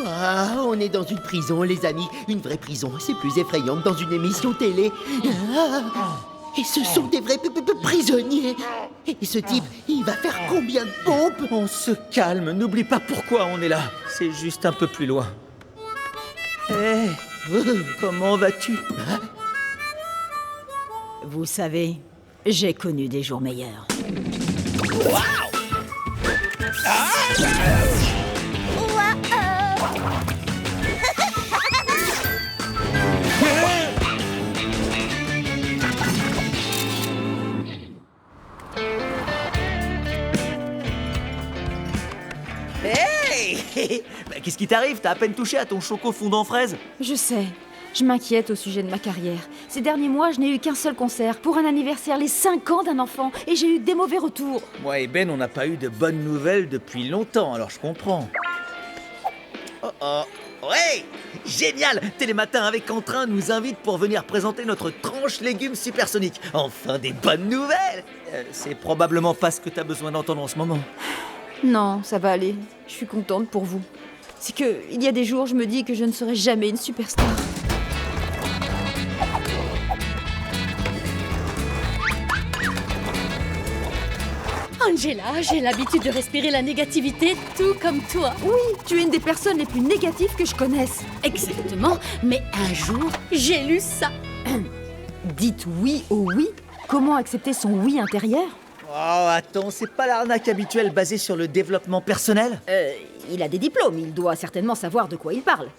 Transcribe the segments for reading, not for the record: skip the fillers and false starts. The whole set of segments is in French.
Ah, on est dans une prison, les amis. Une vraie prison. C'est plus effrayant que dans une émission télé. Ah, et ce sont des vrais prisonniers. Et ce type, il va faire combien de pompes? On se calme, n'oublie pas pourquoi on est là. C'est juste un peu plus loin. Hé, comment vas-tu? Vous savez, j'ai connu des jours meilleurs. Hey Bah, qu'est-ce qui t'arrive? T'as à peine touché à ton choco fondant fraise. Je sais, je m'inquiète au sujet de ma carrière. Ces derniers mois, je n'ai eu qu'un seul concert pour un anniversaire, les 5 ans d'un enfant, et j'ai eu des mauvais retours. Moi et Ben, on n'a pas eu de bonnes nouvelles depuis longtemps, alors je comprends. Oh. Ouais, génial! Télématin avec Quentin nous invite pour venir présenter notre tranche légumes supersoniques. Enfin, des bonnes nouvelles! C'est probablement pas ce que t'as besoin d'entendre en ce moment. Non, ça va aller. Je suis contente pour vous. C'est que, il y a des jours, je me dis que je ne serai jamais une superstar. Angela, j'ai l'habitude de respirer la négativité tout comme toi. Oui, tu es une des personnes les plus négatives que je connaisse. Exactement, mais un jour, j'ai lu ça. Dites oui au oui. Comment accepter son oui intérieur? Oh, attends, c'est pas l'arnaque habituelle basée sur le développement personnel? Il a des diplômes, il doit certainement savoir de quoi il parle.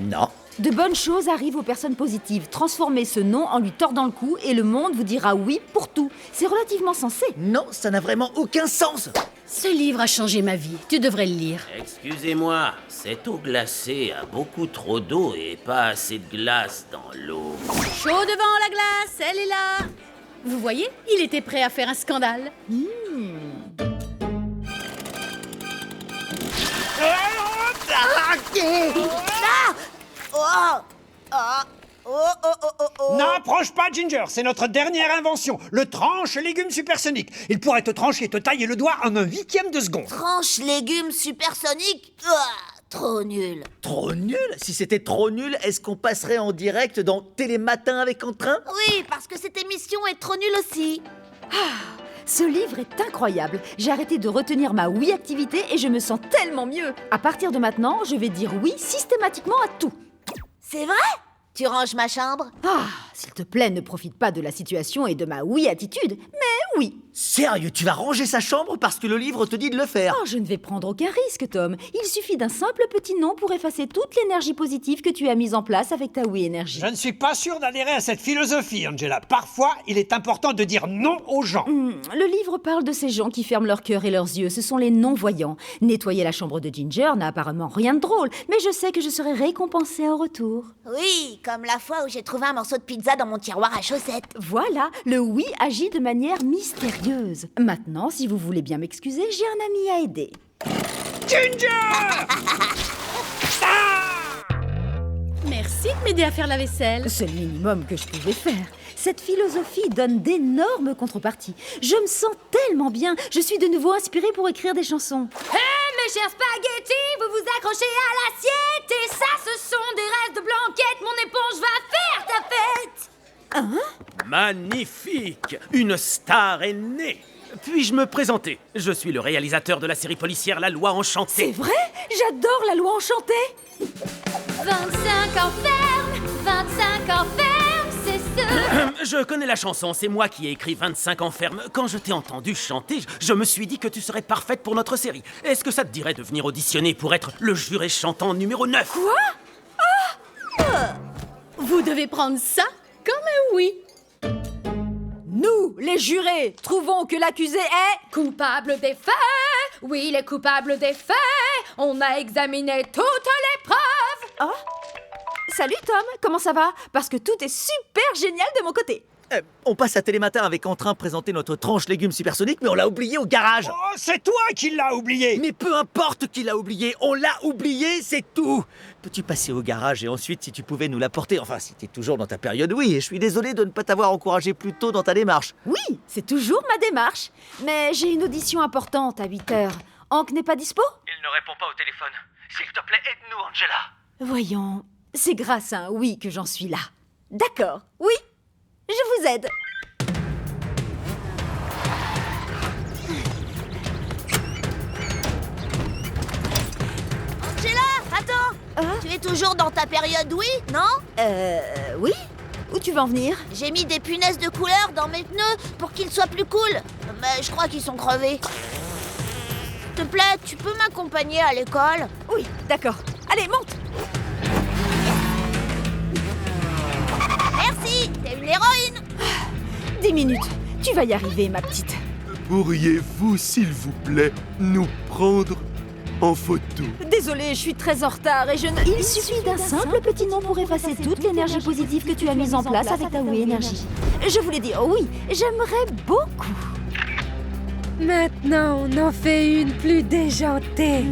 Non. De bonnes choses arrivent aux personnes positives. Transformez ce non en lui tordant le cou et le monde vous dira oui pour tout. C'est relativement sensé. Non, ça n'a vraiment aucun sens. Ce livre a changé ma vie. Tu devrais le lire. Excusez-moi, cette eau glacée a beaucoup trop d'eau et pas assez de glace dans l'eau. Chaud devant la glace, elle est là. Vous voyez, il était prêt à faire un scandale. N'approche pas, Ginger, c'est notre dernière invention, le tranche légumes supersonique. Il pourrait te trancher et te tailler le doigt en un 1/8 de seconde. Tranche légumes supersoniques. Trop nul. Trop nul? Si c'était trop nul, est-ce qu'on passerait en direct dans Télématin avec Quentin? Oui, parce que cette émission est trop nulle aussi. Ce livre est incroyable. J'ai arrêté de retenir ma oui-activité et je me sens tellement mieux. À partir de maintenant, je vais dire oui systématiquement à tout. C'est vrai? Tu ranges ma chambre? Ah, s'il te plaît, ne profite pas de la situation et de ma oui-attitude. Mais oui. Sérieux, tu vas ranger sa chambre parce que le livre te dit de le faire? Oh, je ne vais prendre aucun risque, Tom. Il suffit d'un simple petit non pour effacer toute l'énergie positive que tu as mise en place avec ta oui-énergie. Je ne suis pas sûr d'adhérer à cette philosophie, Angela. Parfois, il est important de dire non aux gens. Le livre parle de ces gens qui ferment leur cœur et leurs yeux. Ce sont les non-voyants. Nettoyer la chambre de Ginger n'a apparemment rien de drôle, mais je sais que je serai récompensée en retour. Oui, comme la fois où j'ai trouvé un morceau de pizza dans mon tiroir à chaussettes. Voilà, le oui agit de manière mystérieuse. Maintenant, si vous voulez bien m'excuser, j'ai un ami à aider. Ginger! Merci de m'aider à faire la vaisselle. C'est le minimum que je pouvais faire. Cette philosophie donne d'énormes contreparties. Je me sens tellement bien. Je suis de nouveau inspirée pour écrire des chansons. Mes chers spaghettis, vous vous accrochez à l'assiette. Et ça, ce sont des restes de blanquette. Mon éponge va faire ta fête. Magnifique! Une star est née! Puis-je me présenter? Je suis le réalisateur de la série policière La Loi Enchantée. C'est vrai? J'adore La Loi Enchantée. 25 enfermes, c'est ce... Je connais la chanson, c'est moi qui ai écrit 25 enfermes. Quand je t'ai entendu chanter, je me suis dit que tu serais parfaite pour notre série. Est-ce que ça te dirait de venir auditionner pour être le juré chantant numéro 9? Quoi? Vous devez prendre ça comme un oui. Nous, les jurés, trouvons que l'accusé est... Coupable des faits. Oui, il est coupable des faits. On a examiné toutes les preuves. Oh, salut Tom, comment ça va? Parce que tout est super génial de mon côté. On passe à Télématin avec Quentin présenter notre tranche légumes supersoniques, mais on l'a oublié au garage. Oh, c'est toi qui l'as oublié. Mais peu importe qui l'a oublié, on l'a oublié, c'est tout. Peux-tu passer au garage et ensuite, si tu pouvais nous l'apporter? Enfin, si t'es toujours dans ta période, oui, et je suis désolé de ne pas t'avoir encouragé plus tôt dans ta démarche. Oui, c'est toujours ma démarche. Mais j'ai une audition importante à 8 heures. Hank n'est pas dispo? Il ne répond pas au téléphone. S'il te plaît, aide-nous, Angela. Voyons, c'est grâce à un oui que j'en suis là. D'accord, oui, je vous aide. Angela, attends. Tu es toujours dans ta période oui, non? Oui? Où tu veux en venir? J'ai mis des punaises de couleur dans mes pneus pour qu'ils soient plus cool. Mais je crois qu'ils sont crevés. S'il te plaît, tu peux m'accompagner à l'école? Oui, d'accord. Allez, monte! Merci, t'es une héroïne. 10 minutes, tu vas y arriver, ma petite. Pourriez-vous, s'il vous plaît, nous prendre en photo? Désolée, je suis très en retard et je ne... Il suffit d'un simple petit nom pour effacer toute l'énergie positive que tu as mise en place avec ta Oui Énergie. Je voulais dire oui, j'aimerais beaucoup. Maintenant, on en fait une plus déjantée.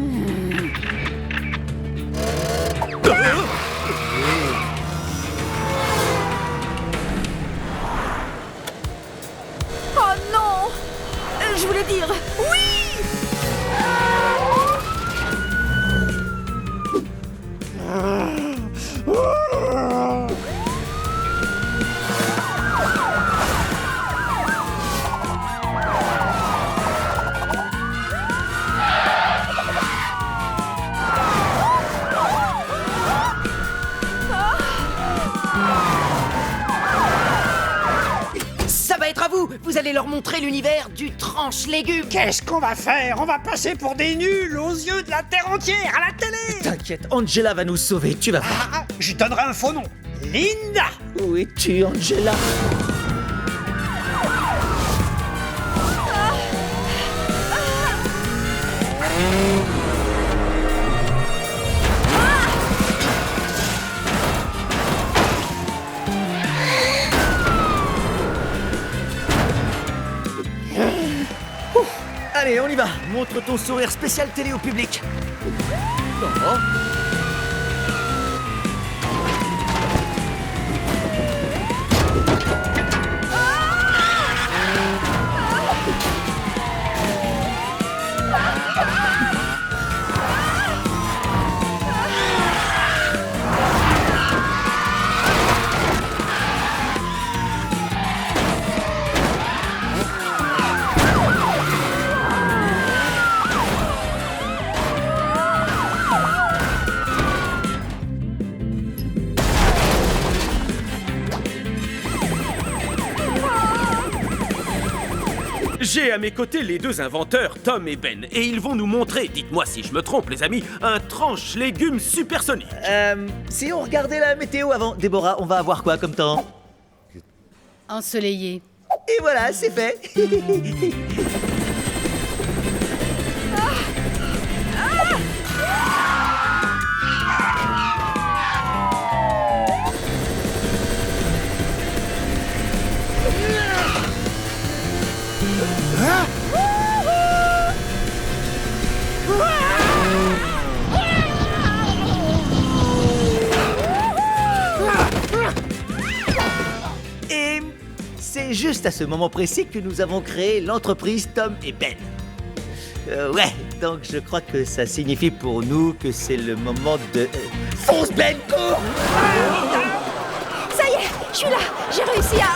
Oh non! Je voulais dire oui! Ça va être à vous. Vous allez leur montrer l'univers du tranche-légumes. Qu'est-ce qu'on va faire? On va passer pour des nuls aux yeux de la terre entière, à la télé. T'inquiète, Angela va nous sauver, tu vas voir. Je donnerai un faux nom. Linda. Où es-tu, Angela? Allez, on y va. Montre ton sourire spécial télé au public. Oh. J'ai à mes côtés les deux inventeurs, Tom et Ben, et ils vont nous montrer, dites-moi si je me trompe les amis, un tranche-légumes supersonique. Si on regardait la météo avant, Déborah, on va avoir quoi comme temps? Ensoleillé. Et voilà, c'est fait. Et c'est juste à ce moment précis que nous avons créé l'entreprise Tom et Ben. Ouais, donc je crois que ça signifie pour nous que c'est le moment de... Fonce Ben, cours! Ça y est, je suis là, j'ai réussi à...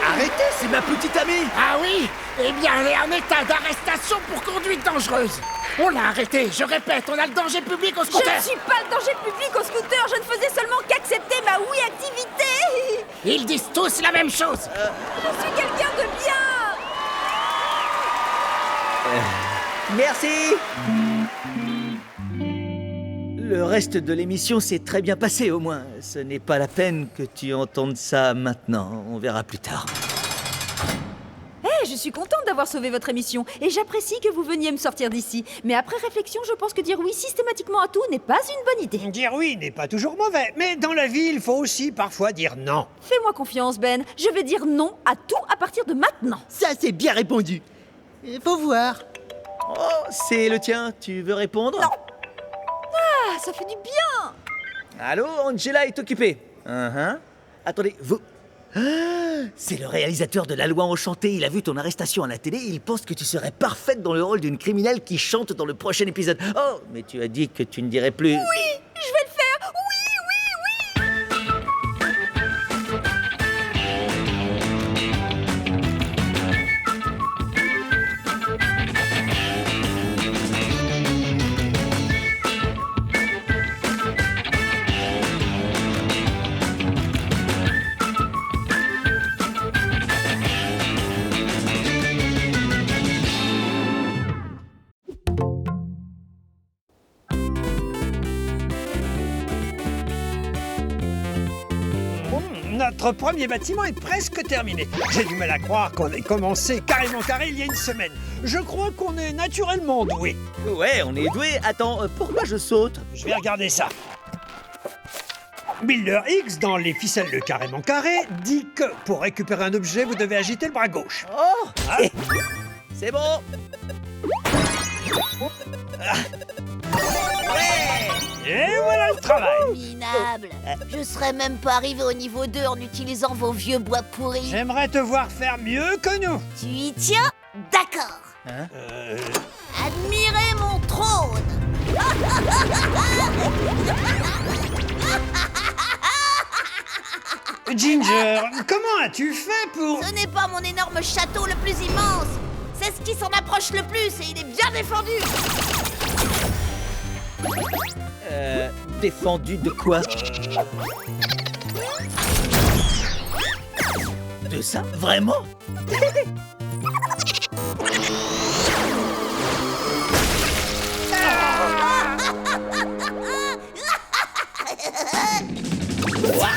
Arrêtez, c'est ma petite amie! Ah oui? Eh bien, elle est en état d'arrestation pour conduite dangereuse. On l'a arrêtée, je répète, on a le danger public au Je scooter. ne suis pas le danger public au scooter, je ne faisais seulement qu'accepter ma oui-activité. Ils disent tous la même chose. Je suis quelqu'un de bien. Merci! Le reste de l'émission s'est très bien passé au moins. Ce n'est pas la peine que tu entendes ça maintenant. On verra plus tard. Je suis contente d'avoir sauvé votre émission et j'apprécie que vous veniez me sortir d'ici. Mais après réflexion, je pense que dire oui systématiquement à tout n'est pas une bonne idée. Dire oui n'est pas toujours mauvais, mais dans la vie, il faut aussi parfois dire non. Fais-moi confiance, Ben. Je vais dire non à tout à partir de maintenant. Ça, c'est bien répondu. Faut voir. Oh, c'est le tien. Tu veux répondre? Non. Ah, ça fait du bien. Allô, Angela est occupée. Attendez, C'est le réalisateur de La Loi enchantée. Il a vu ton arrestation à la télé et il pense que tu serais parfaite dans le rôle d'une criminelle qui chante dans le prochain épisode. Oh, mais tu as dit que tu ne dirais plus... Je vais le faire. Oui, oui, oui. Notre premier bâtiment est presque terminé. J'ai du mal à croire qu'on ait commencé carrément carré il y a une semaine. Je crois qu'on est naturellement doué. Ouais, on est doué. Attends, pourquoi je saute? Je vais regarder ça. Builder X, dans les ficelles de carrément carré, dit que pour récupérer un objet, vous devez agiter le bras gauche. Oh, Ah. c'est bon. Et voilà le travail. Minable. Je serais même pas arrivé au niveau 2 en utilisant vos vieux bois pourris. J'aimerais te voir faire mieux que nous. Tu y tiens? D'accord. Admirez mon trône. Ginger, comment as-tu fait pour... Ce n'est pas mon énorme château le plus immense. C'est ce qui s'en approche le plus et il est bien défendu. Défendu de quoi? De ça? Vraiment? Waouh!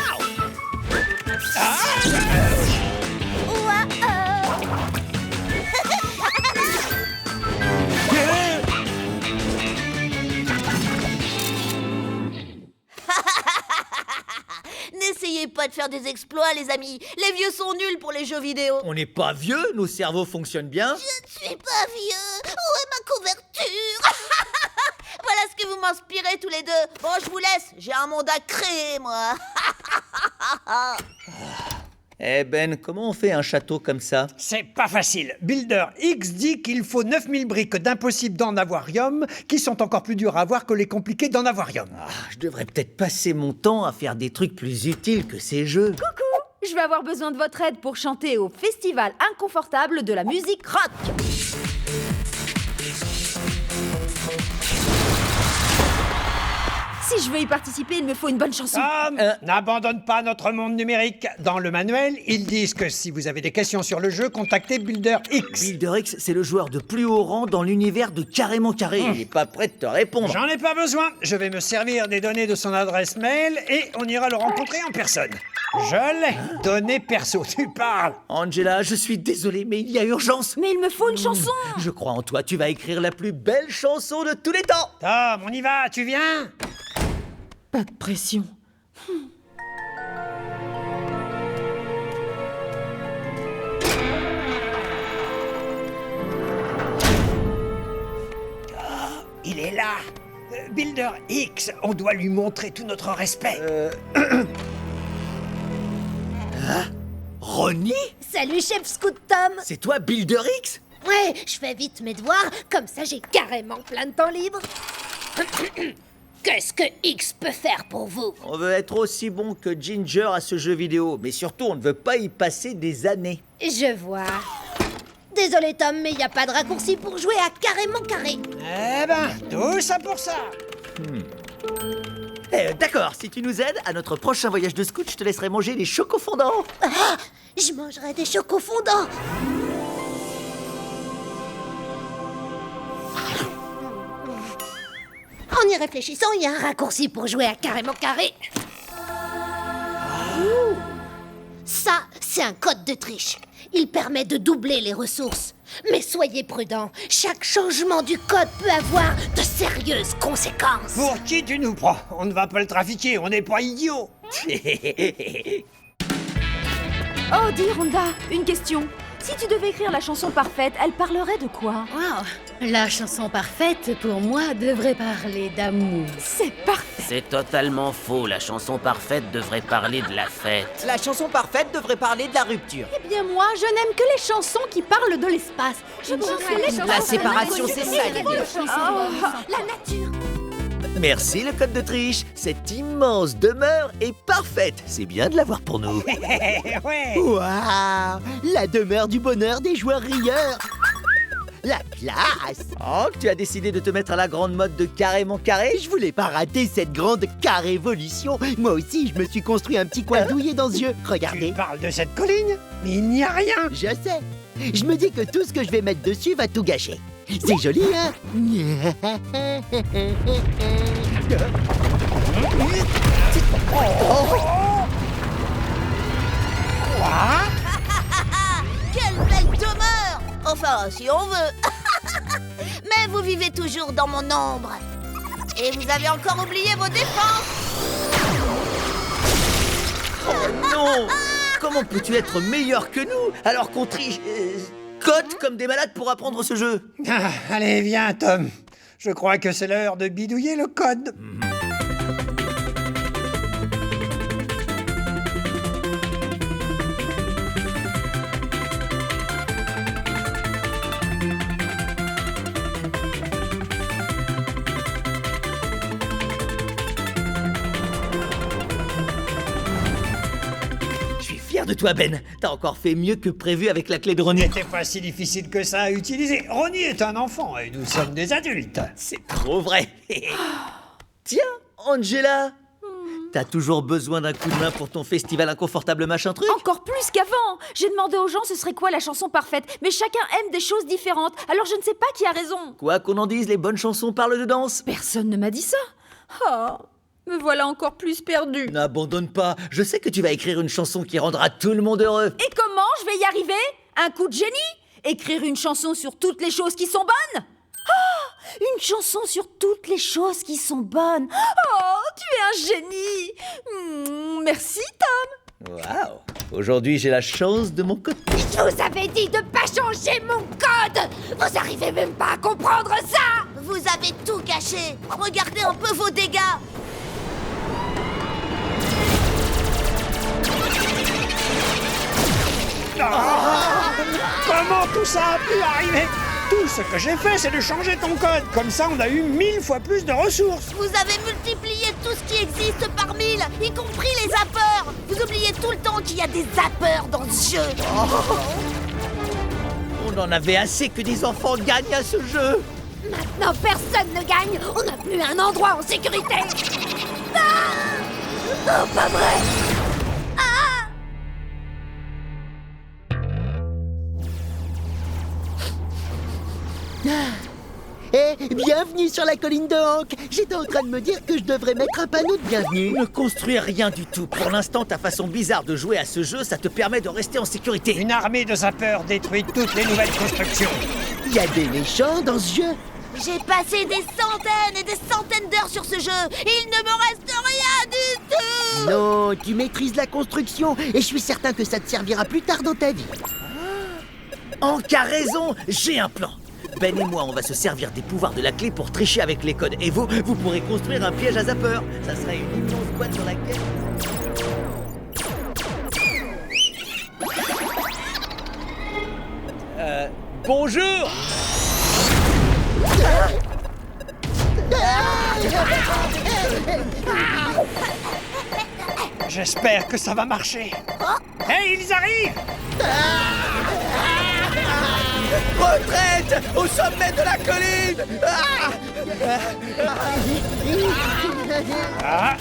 N'essayez pas de faire des exploits, les amis. Les vieux sont nuls pour les jeux vidéo. On n'est pas vieux, nos cerveaux fonctionnent bien. Je ne suis pas vieux. Où est ma couverture? Voilà ce que vous m'inspirez tous les deux. Bon, je vous laisse. J'ai un monde à créer, moi. Eh Ben, comment on fait un château comme ça? C'est pas facile. Builder X dit qu'il faut 9000 briques d'impossible d'en avarium qui sont encore plus dures à avoir que les compliqués d'en avarium. Ah, je devrais peut-être passer mon temps à faire des trucs plus utiles que ces jeux. Coucou, je vais avoir besoin de votre aide pour chanter au festival inconfortable de la musique rock. Si je veux y participer, il me faut une bonne chanson. Tom, n'abandonne pas notre monde numérique. Dans le manuel, ils disent que si vous avez des questions sur le jeu, contactez Builder X. Builder X, c'est le joueur de plus haut rang dans l'univers de Carrément Carré. Il n'est pas prêt de te répondre. J'en ai pas besoin. Je vais me servir des données de son adresse mail et on ira le rencontrer en personne. Je l'ai. Données perso, tu parles. Angela, je suis désolé, mais il y a urgence. Mais il me faut une chanson. Je crois en toi, tu vas écrire la plus belle chanson de tous les temps. Tom, on y va, tu viens? Pas de pression. Il est là. Builder X, on doit lui montrer tout notre respect. Ronnie? Salut, chef Scout Tom. C'est toi, Builder X? Ouais, je fais vite mes devoirs, comme ça j'ai carrément plein de temps libre. Qu'est-ce que X peut faire pour vous? On veut être aussi bon que Ginger à ce jeu vidéo, mais surtout, on ne veut pas y passer des années. Je vois. Désolé Tom, mais il n'y a pas de raccourci pour jouer à carrément carré. Eh ben, tout ça pour ça. D'accord, si tu nous aides, à notre prochain voyage de scout, je te laisserai manger les chocos fondants. Je mangerai des chocos fondants. En y réfléchissant, il y a un raccourci pour jouer à carrément carré. Ouh. Ça, c'est un code de triche. Il permet de doubler les ressources. Mais soyez prudents, chaque changement du code peut avoir de sérieuses conséquences. Pour qui tu nous prends? On ne va pas le trafiquer, on n'est pas idiots. Oh, dis Rhonda, une question. Si tu devais écrire la chanson parfaite, elle parlerait de quoi? Wow. La chanson parfaite, pour moi, devrait parler d'amour. C'est parfait. C'est totalement faux. La chanson parfaite devrait parler de la fête. La chanson parfaite devrait parler de la rupture. Eh bien, moi, je n'aime que les chansons qui parlent de l'espace. Je trouve que les chansons... La séparation, c'est ça, l'idée. La nature. Merci le code de triche. Cette immense demeure est parfaite. C'est bien de l'avoir pour nous. Ouais. Waouh! La demeure du bonheur des joueurs rieurs. La classe! Oh, que tu as décidé de te mettre à la grande mode de carrément carré? Je voulais pas rater cette grande carévolution. Moi aussi, je me suis construit un petit coin douillet dans ce jeu. Tu Regardez. parles de cette colline? Mais il n'y a rien. Je sais. Je me dis que tout ce que je vais mettre dessus va tout gâcher. C'est joli, hein? Quelle belle demeure! Enfin, si on veut. Mais vous vivez toujours dans mon ombre. Et vous avez encore oublié vos défenses. Oh non! Comment peux-tu être meilleur que nous alors qu'on triche cote comme des malades pour apprendre ce jeu? Ah, allez, viens, Tom. Je crois que c'est l'heure de bidouiller le code. Je suis fier de toi, Ben. T'as encore fait mieux que prévu avec la clé de Ronnie. C'était pas si difficile que ça à utiliser. Ronnie est un enfant et nous sommes des adultes. C'est trop vrai. Tiens, Angela. T'as toujours besoin d'un coup de main pour ton festival inconfortable machin truc? Encore plus qu'avant. J'ai demandé aux gens ce serait quoi la chanson parfaite, mais chacun aime des choses différentes, alors je ne sais pas qui a raison. Quoi qu'on en dise, les bonnes chansons parlent de danse. Personne ne m'a dit ça. Oh, me voilà encore plus perdue. N'abandonne pas. Je sais que tu vas écrire une chanson qui rendra tout le monde heureux. Et comment je vais y arriver? Un coup de génie? Écrire une chanson sur toutes les choses qui sont bonnes? Oh, une chanson sur toutes les choses qui sont bonnes. Oh, tu es un génie. Merci, Tom. Waouh. Aujourd'hui, j'ai la chance de mon côté. Je vous avais dit de pas changer mon code. Vous arrivez même pas à comprendre ça. Vous avez tout gâché. Regardez un peu vos dégâts. Comment tout ça a pu arriver? Tout ce que j'ai fait, c'est de changer ton code. Comme ça, on a eu 1000 fois plus de ressources. Vous avez multiplié tout ce qui existe par 1000, y compris les zappeurs. Vous oubliez tout le temps qu'il y a des zappeurs dans ce jeu. On en avait assez que des enfants gagnent à ce jeu. Maintenant, personne ne gagne. On n'a plus un endroit en sécurité. Ah! Non, pas vrai. Bienvenue sur la colline de Hank. J'étais en train de me dire que je devrais mettre un panneau de bienvenue. Ne construis rien du tout. Pour l'instant, ta façon bizarre de jouer à ce jeu, ça te permet de rester en sécurité. Une armée de zappeurs détruit toutes les nouvelles constructions. Il y a des méchants dans ce jeu. J'ai passé des centaines et des centaines d'heures sur ce jeu. Il ne me reste rien du tout. Non, tu maîtrises la construction et je suis certain que ça te servira plus tard dans ta vie. Hank a raison, j'ai un plan. Ben et moi, on va se servir des pouvoirs de la clé pour tricher avec les codes. Et vous pourrez construire un piège à zapper. Ça sera une immense boîte sur laquelle... Bonjour. J'espère que ça va marcher. Hey, ils arrivent! Retraite au sommet de la colline. Ah.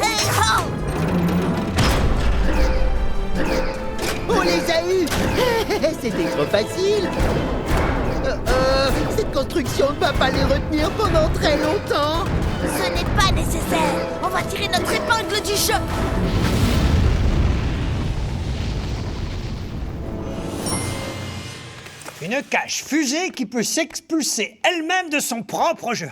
Hey, ho! On les a eus. C'était trop facile. Cette construction ne va pas les retenir pendant très longtemps. Ce n'est pas nécessaire. On va tirer notre épingle du jeu. Une cache fusée qui peut s'expulser elle-même de son propre jeu.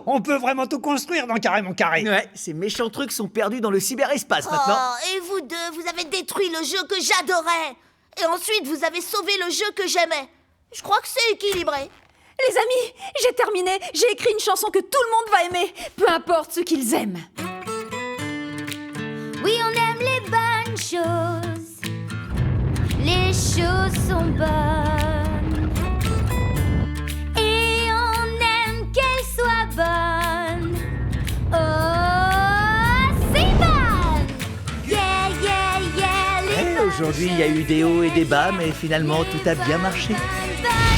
On peut vraiment tout construire dans Carrément Carré. Ouais, ces méchants trucs sont perdus dans le cyberespace maintenant. Oh, et vous deux, vous avez détruit le jeu que j'adorais. Et ensuite, vous avez sauvé le jeu que j'aimais. Je crois que c'est équilibré. Les amis, j'ai terminé. J'ai écrit une chanson que tout le monde va aimer, peu importe ce qu'ils aiment. Oui, on aime les bonnes choses. Les choses sont bonnes. Et on aime qu'elles soient bonnes. Oh, c'est bonne! Yeah, yeah, yeah, les Aujourd'hui, il y a eu des hauts et des bas, mais finalement, tout a bien marché. bonnes.